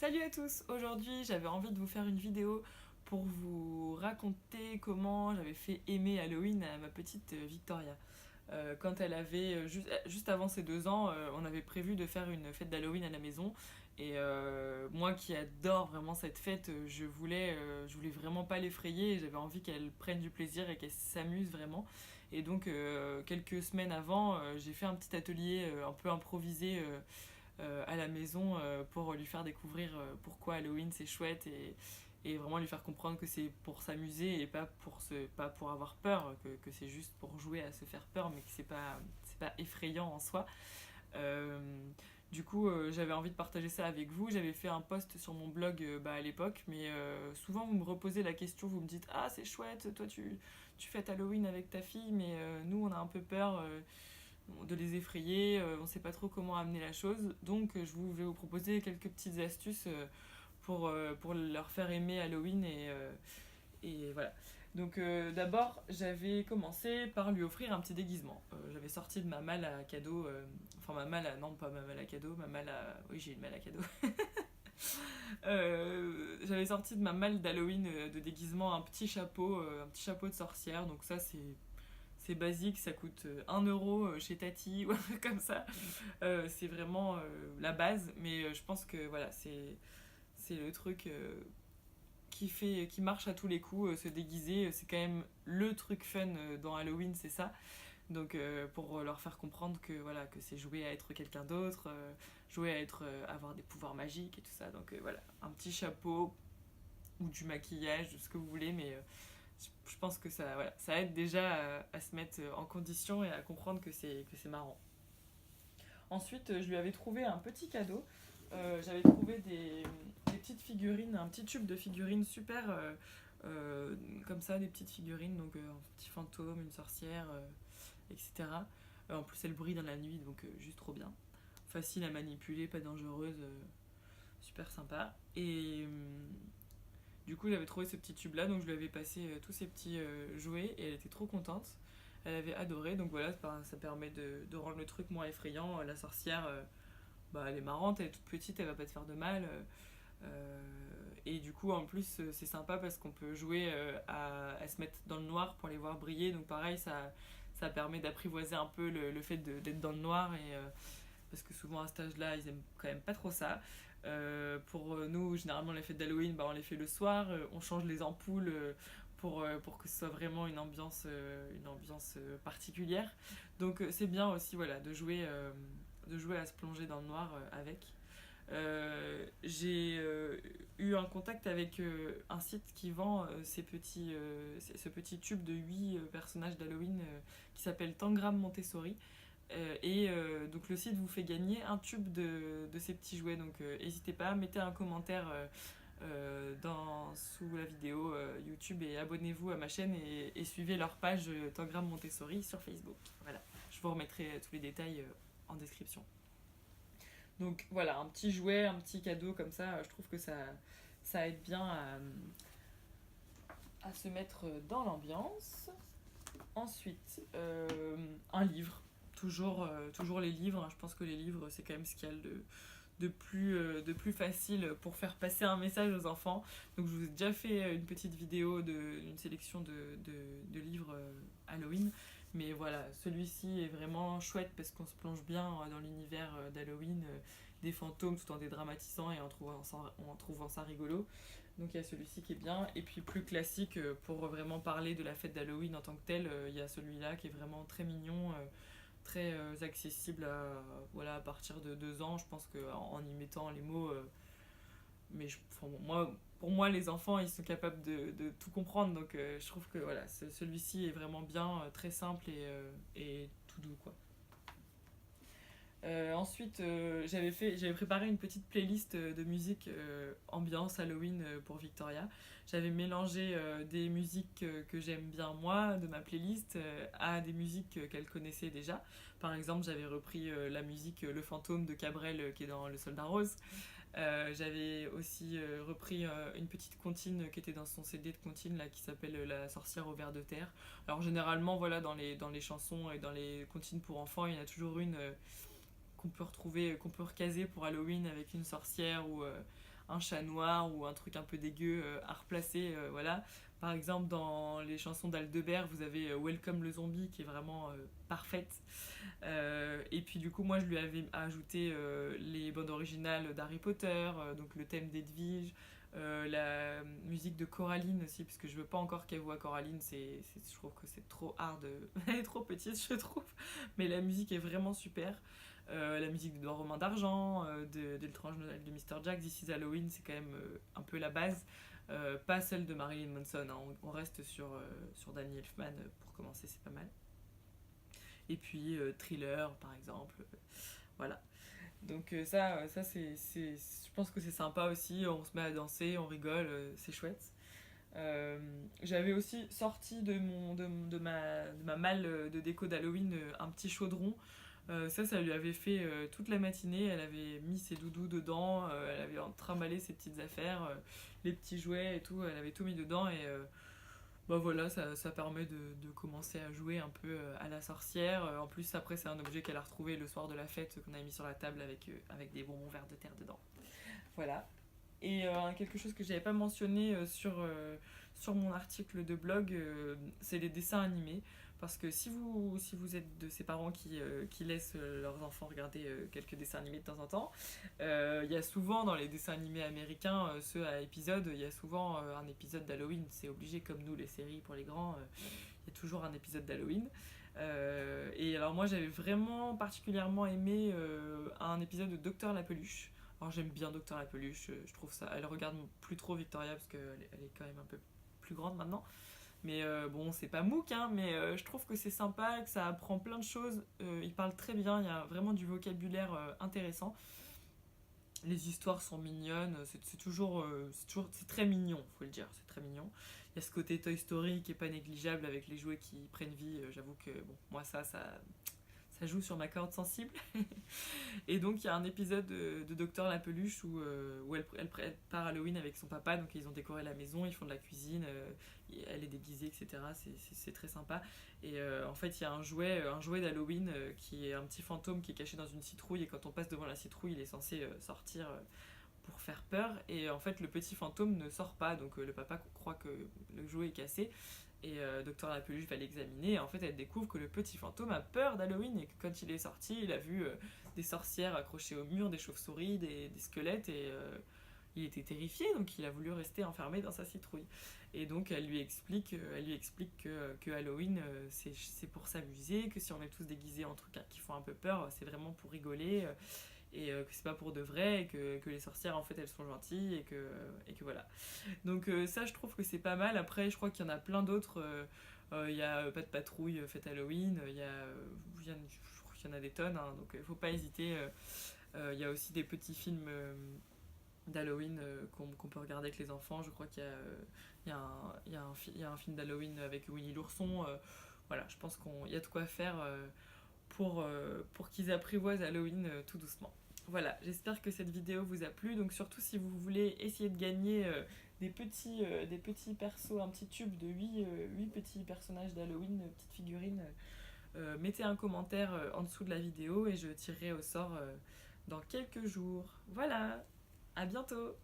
Salut à tous. Aujourd'hui j'avais envie de vous faire une vidéo pour vous raconter comment j'avais fait aimer Halloween à ma petite Victoria. Quand elle avait, juste avant ses 2 ans, on avait prévu de faire une fête d'Halloween à la maison. Et moi qui adore vraiment cette fête, je voulais vraiment pas l'effrayer. Et j'avais envie qu'elle prenne du plaisir et qu'elle s'amuse vraiment. Et donc quelques semaines avant, j'ai fait un petit atelier un peu improvisé à la maison pour lui faire découvrir pourquoi Halloween c'est chouette et vraiment lui faire comprendre que c'est pour s'amuser et pas pour avoir peur, que c'est juste pour jouer à se faire peur, mais que c'est pas effrayant en soi. Euh, du coup, j'avais envie de partager ça avec vous. J'avais fait un post sur mon blog à l'époque, mais souvent vous me reposez la question, vous me dites ah c'est chouette, toi tu fêtes Halloween avec ta fille, mais nous on a un peu peur de les effrayer, on ne sait pas trop comment amener la chose. Donc vais vous proposer quelques petites astuces pour leur faire aimer Halloween et voilà. Donc d'abord, j'avais commencé par lui offrir un petit déguisement. J'avais sorti de ma malle à cadeaux, enfin ma malle à, non pas ma malle à cadeaux, ma malle à, oui j'ai une malle à cadeaux. J'avais sorti de ma malle d'Halloween de déguisement un petit chapeau de sorcière. Donc ça c'est basique, ça coûte 1 euro chez Tati ou un truc comme ça. C'est vraiment la base, mais je pense que voilà, c'est le truc qui marche à tous les coups. Se déguiser, c'est quand même le truc fun dans Halloween, c'est ça. Donc pour leur faire comprendre que voilà que c'est jouer à être quelqu'un d'autre, jouer à être avoir des pouvoirs magiques et tout ça. Donc voilà, un petit chapeau ou du maquillage, ce que vous voulez, mais je pense que ça aide déjà à se mettre en condition et à comprendre que c'est marrant. Ensuite, je lui avais trouvé un petit cadeau. J'avais trouvé des petites figurines, un petit tube de figurines super, comme ça, des petites figurines, donc un petit fantôme, une sorcière, etc. En plus, elle brille dans la nuit, donc juste trop bien. Facile à manipuler, pas dangereuse, super sympa. Et du coup, j'avais trouvé ce petit tube là, donc je lui avais passé tous ces petits jouets et elle était trop contente. Elle avait adoré, donc voilà, ça permet de rendre le truc moins effrayant. La sorcière, elle est marrante, elle est toute petite, elle va pas te faire de mal. Et du coup, en plus, c'est sympa parce qu'on peut jouer à se mettre dans le noir pour les voir briller. Donc pareil, ça permet d'apprivoiser un peu le fait d'être dans le noir. Parce que souvent à cet âge-là, ils aiment quand même pas trop ça. Pour nous, généralement, les fêtes d'Halloween, on les fait le soir. On change les ampoules pour que ce soit vraiment une ambiance particulière. Donc c'est bien aussi voilà, de jouer à se plonger dans le noir avec. J'ai eu un contact avec un site qui vend ce petit tube de 8 personnages d'Halloween qui s'appelle Tangram Montessori. Donc le site vous fait gagner un tube de ces petits jouets. Donc n'hésitez pas, mettez un commentaire sous la vidéo YouTube et abonnez-vous à ma chaîne et suivez leur page Tangram Montessori sur Facebook. Voilà, je vous remettrai tous les détails en description. Donc voilà, un petit jouet, un petit cadeau comme ça, je trouve que ça aide bien à se mettre dans l'ambiance. Ensuite, toujours les livres. Je pense que les livres, c'est quand même ce qu'il y a de plus facile pour faire passer un message aux enfants. Donc je vous ai déjà fait une petite vidéo d'une sélection de livres Halloween. Mais voilà, celui-ci est vraiment chouette parce qu'on se plonge bien dans l'univers d'Halloween, des fantômes tout en dédramatisant et en trouvant ça rigolo. Donc il y a celui-ci qui est bien. Et puis plus classique, pour vraiment parler de la fête d'Halloween en tant que telle, il y a celui-là qui est vraiment très mignon, très accessible à partir de 2 ans. Je pense qu'en y mettant les mots, pour moi, les enfants, ils sont capables de tout comprendre. Donc je trouve que voilà, celui-ci est vraiment bien, très simple et tout doux, quoi. Ensuite, j'avais préparé une petite playlist de musique ambiance Halloween pour Victoria. J'avais mélangé des musiques que j'aime bien moi de ma playlist à des musiques qu'elle connaissait déjà. Par exemple, j'avais repris la musique Le Fantôme de Cabrel qui est dans Le Soldat Rose. J'avais aussi repris une petite comptine qui était dans son CD de comptine là, qui s'appelle La sorcière au ver de terre. Alors généralement, voilà, dans les chansons et dans les comptines pour enfants, il y en a toujours une qu'on peut retrouver, qu'on peut recaser pour Halloween avec une sorcière ou un chat noir ou un truc un peu dégueu à replacer, voilà. Par exemple, dans les chansons d'Aldebert, vous avez Welcome le zombie qui est vraiment parfaite. Et puis du coup, moi je lui avais ajouté les bandes originales d'Harry Potter, donc le thème d'Edwige, la musique de Coraline aussi, parce que je veux pas encore qu'elle voit Coraline, je trouve que c'est trop hard, elle est trop petite, je trouve, mais la musique est vraiment super. La musique de Romain d'Argent, de l'étrange Noël de Mr. Jack, This is Halloween, c'est quand même un peu la base. Pas celle de Marilyn Manson, hein. On reste sur Danny Elfman pour commencer, c'est pas mal. Et puis Thriller par exemple, voilà. Donc je pense que c'est sympa aussi, on se met à danser, on rigole, c'est chouette. J'avais aussi sorti de ma malle de déco d'Halloween un petit chaudron. Ça lui avait fait toute la matinée. Elle avait mis ses doudous dedans, elle avait trimballé ses petites affaires, les petits jouets et tout. Elle avait tout mis dedans et bah voilà, ça permet de commencer à jouer un peu à la sorcière. En plus, après, c'est un objet qu'elle a retrouvé le soir de la fête qu'on a mis sur la table avec des bonbons verts de terre dedans. Voilà. Et quelque chose que j'avais pas mentionné sur mon article de blog, c'est les dessins animés. Parce que si vous êtes de ces parents qui laissent leurs enfants regarder quelques dessins animés de temps en temps, il y a souvent dans les dessins animés américains, ceux à épisodes, il y a souvent un épisode d'Halloween. C'est obligé, comme nous, les séries pour les grands, il y a toujours un épisode d'Halloween. Et alors moi j'avais vraiment particulièrement aimé un épisode de Docteur la Peluche. Alors j'aime bien Docteur la Peluche, je trouve ça. Elle regarde plus trop Victoria parce qu'elle est quand même un peu plus grande maintenant. Mais bon, c'est pas MOOC, hein, mais je trouve que c'est sympa, que ça apprend plein de choses. Il parle très bien, il y a vraiment du vocabulaire intéressant. Les histoires sont mignonnes, c'est très mignon, faut le dire, c'est très mignon. Il y a ce côté Toy Story qui est pas négligeable avec les jouets qui prennent vie. J'avoue que bon, moi ça joue sur ma corde sensible. Et donc il y a un épisode de Docteur la Peluche où elle part Halloween avec son papa, donc ils ont décoré la maison, ils font de la cuisine, elle est déguisée, etc. C'est très sympa. Et en fait il y a un jouet d'Halloween qui est un petit fantôme qui est caché dans une citrouille, et quand on passe devant la citrouille, il est censé sortir pour faire peur. Et en fait le petit fantôme ne sort pas, donc le papa croit que le jouet est cassé. Et Docteur la Peluche va l'examiner, et en fait elle découvre que le petit fantôme a peur d'Halloween, et que quand il est sorti, il a vu des sorcières accrochées au mur, des chauves-souris, des squelettes, et il était terrifié, donc il a voulu rester enfermé dans sa citrouille. Et donc elle lui explique que Halloween c'est pour s'amuser, que si on est tous déguisés en trucs qui font un peu peur, c'est vraiment pour rigoler, et que c'est pas pour de vrai, et que les sorcières en fait elles sont gentilles, et que voilà. Donc ça je trouve que c'est pas mal. Après je crois qu'il y en a plein d'autres. Il y a Pas de patrouille, Fête Halloween, je crois qu'il y en a des tonnes, hein, donc faut pas hésiter. Il y a aussi des petits films d'Halloween qu'on peut regarder avec les enfants. Je crois qu'il y a, il y a un film d'Halloween avec Winnie l'ourson. Voilà, je pense qu'il y a de quoi faire pour qu'ils apprivoisent Halloween tout doucement. Voilà, j'espère que cette vidéo vous a plu. Donc surtout si vous voulez essayer de gagner des petits persos, un petit tube de 8 petits personnages d'Halloween, petites figurines, mettez un commentaire en dessous de la vidéo et je tirerai au sort dans quelques jours. Voilà, à bientôt!